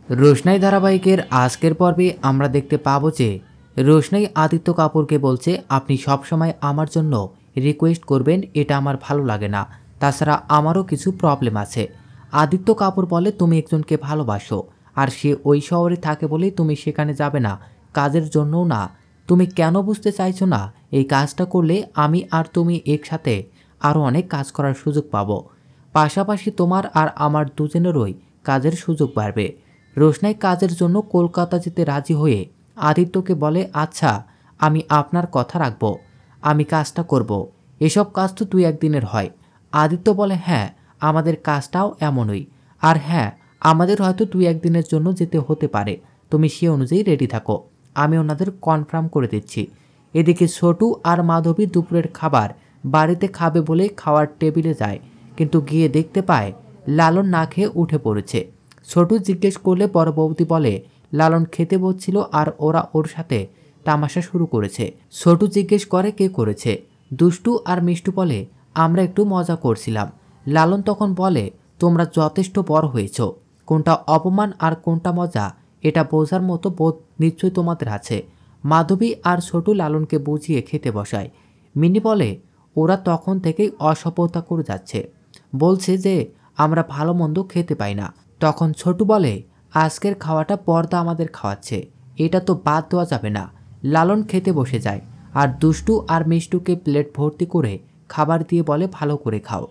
রোশনাই ধারাবাহিকের আজকের পর্বে আমরা দেখতে পাবো যে রোশনাই আদিত্য কাপুরকে বলছে, আপনি সবসময় আমার জন্য রিকোয়েস্ট করবেন, এটা আমার ভালো লাগে না। তাছাড়া আমারও কিছু প্রবলেম আছে। আদিত্য কাপুর বলে, তুমি একজনকে ভালোবাসো আর সে ওই শহরে থাকে বলেই তুমি সেখানে যাবে না, কাজের জন্যও না। তুমি কেন বুঝতে চাইছো না? এই কাজটা করলে আমি আর তুমি একসাথে আরও অনেক কাজ করার সুযোগ পাবো। পাশাপাশি তোমার আর আমার দুজনেরই কাজের সুযোগ বাড়বে। রোশনাই কাজের জন্য কলকাতা যেতে রাজি হয়ে আদিত্যকে বলে, আচ্ছা আমি আপনার কথা রাখবো, আমি কাজটা করব। এসব কাজ তো 2-1 দিনের হয়। আদিত্য বলে, হ্যাঁ আমাদের কাজটাও এমনই। আর হ্যাঁ, আমাদের হয়তো 2-1 দিনের জন্য যেতে হতে পারে। তুমি সে অনুযায়ী রেডি থাকো, আমি ওনাদের কনফার্ম করে দিচ্ছি। এদিকে ছোটু আর মাধবী দুপুরের খাবার বাড়িতে খাবে বলে খাওয়ার টেবিলে যায়, কিন্তু গিয়ে দেখতে পায় লালন না খেয়ে উঠে পড়েছে। ছোটু জিজ্ঞেস করলে বড় বৌদি বলে, লালন খেতে বসছিল আর ওরা ওর সাথে তামাশা শুরু করেছে। ছোটু জিজ্ঞেস করে কে করেছে। দুষ্টু আর মিষ্টু বলে, আমরা একটু মজা করছিলাম। লালন তখন বলে, তোমরা যথেষ্ট বড় হয়েছ, কোনটা অপমান আর কোনটা মজা এটা বোঝার মতো বোধ নিশ্চয়ই তোমাদের আছে। মাধবী আর ছোটু লালনকে বুঝিয়ে খেতে বসায়। মিনি বলে, ওরা তখন থেকেই অসভ্যতা করে যাচ্ছে, বলছে যে আমরা ভালো মন্দ খেতে পাই না। তখন ছোটু বলে, আজকের খাওয়াটা পর্দা আমাদের খাওয়াচ্ছে, এটা তো বাদ দেওয়া যাবে না। লালন খেতে বসে যায় আর দুষ্টু আর মিষ্টুকে প্লেট ভর্তি করে খাবার দিয়ে বলে, ভালো করে খাও,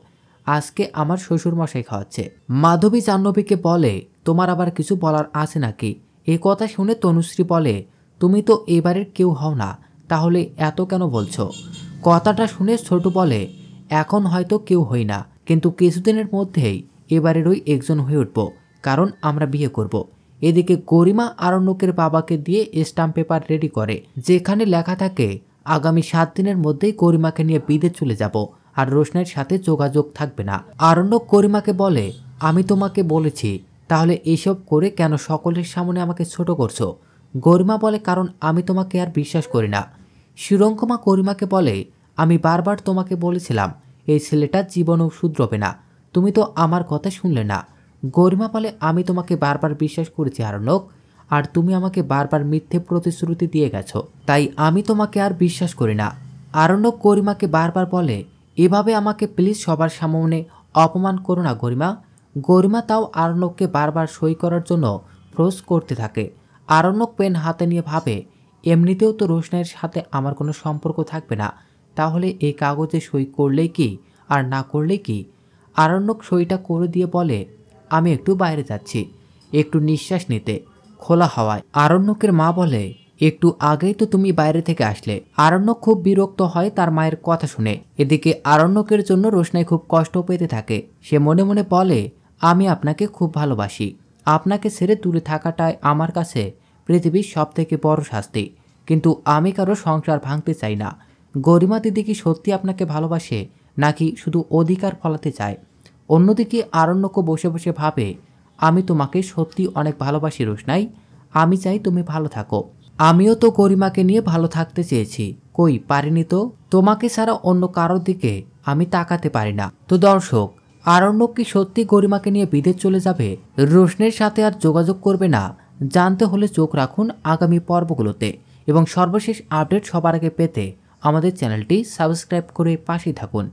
আজকে আমার শ্বশুরমশাই খাওয়াচ্ছে। মাধবী জাহ্নবীকে বলে, তোমার আবার কিছু বলার আছে নাকি? এ কথা শুনে তনুশ্রী বলে, তুমি তো এবারের কেউ হও না, তাহলে এত কেন বলছো? কথাটা শুনে ছোটু বলে, এখন হয়তো কেউ হই না, কিন্তু কিছুদিনের মধ্যেই এবারেরই একজন হয়ে উঠব, কারণ আমরা বিয়ে করব। এদিকে গরিমা আরণ্যকের বাবাকে দিয়ে স্ট্যাম্প পেপার রেডি করে, যেখানে লেখা থাকে আগামী 7 দিনের মধ্যেই গরিমাকে নিয়ে বিদেশ চলে যাব আর রোশনাইয়ের সাথে যোগাযোগ থাকবে না। আরণ্যক গরিমাকে বলে, আমি তোমাকে বলেছি, তাহলে এসব করে কেন সকলের সামনে আমাকে ছোট করছো? গরিমা বলে, কারণ আমি তোমাকে আর বিশ্বাস করি না। শিরঙ্কমা গরিমাকে বলে, আমি বারবার তোমাকে বলেছিলাম এই ছেলেটা জীবনেও শুধরবে না, তুমি তো আমার কথা শুনলে না। গরিমা বলে, আমি তোমাকে বারবার বিশ্বাস করেছি আরণ্যক, আর তুমি আমাকে বারবার মিথ্যে প্রতিশ্রুতি দিয়ে গেছো, তাই আমি তোমাকে আর বিশ্বাস করি না। আরণ্যক গরিমাকে বারবার বলে, এভাবে আমাকে প্লিজ সবার সামনে অপমান করো না গরিমা। গরিমা তাও আরণ্যককে বারবার সই করার জন্য ফোর্স করতে থাকে। আরণ্যক পেন হাতে নিয়ে ভাবে, এমনিতেও তো রোশনাইয়ের সাথে আমার কোনো সম্পর্ক থাকবে না, তাহলে এই কাগজে সই করলেই কি আর না করলেই কি? আরণ্যক সইটা করে দিয়ে বলে, আমি একটু বাইরে যাচ্ছি, একটু নিঃশ্বাস নিতে, খোলা হাওয়ায়। আরণ্যকের মা বলে, একটু আগেই তো তুমি বাইরে থেকে আসলে। আরণ্যক খুব বিরক্ত হয় তার মায়ের কথা শুনে। এদিকে আরণ্যকের জন্য রোশনাই খুব কষ্ট পেতে থাকে। সে মনে মনে বলে, আমি আপনাকে খুব ভালোবাসি, আপনাকে ছেড়ে দূরে থাকাটাই আমার কাছে পৃথিবীর সবথেকে বড় শাস্তি, কিন্তু আমি কারো সংসার ভাঙতে চাই না। গরিমা দিদি কি সত্যি আপনাকে ভালোবাসে, নাকি শুধু অধিকার ফলাতে চায়? অন্যদিকে আরণ্যকও বসে বসে ভাবে, আমি তোমাকে সত্যি অনেক ভালোবাসি রোশনাই, আমি চাই তুমি ভালো থাকো। আমিও তো গরিমাকে নিয়ে ভালো থাকতে চেয়েছি, কই পারিনি তো। তোমাকে ছাড়া অন্য কারোর দিকে আমি তাকাতে পারি না। তো দর্শক, আরণ্যক কি সত্যি গরিমাকে নিয়ে বিদেশ চলে যাবে, রোশনের সাথে আর যোগাযোগ করবে না? জানতে হলে চোখ রাখুন আগামী পর্বগুলোতে, এবং সর্বশেষ আপডেট সবার আগে পেতে আমাদের চ্যানেলটি সাবস্ক্রাইব করে পাশেই থাকুন।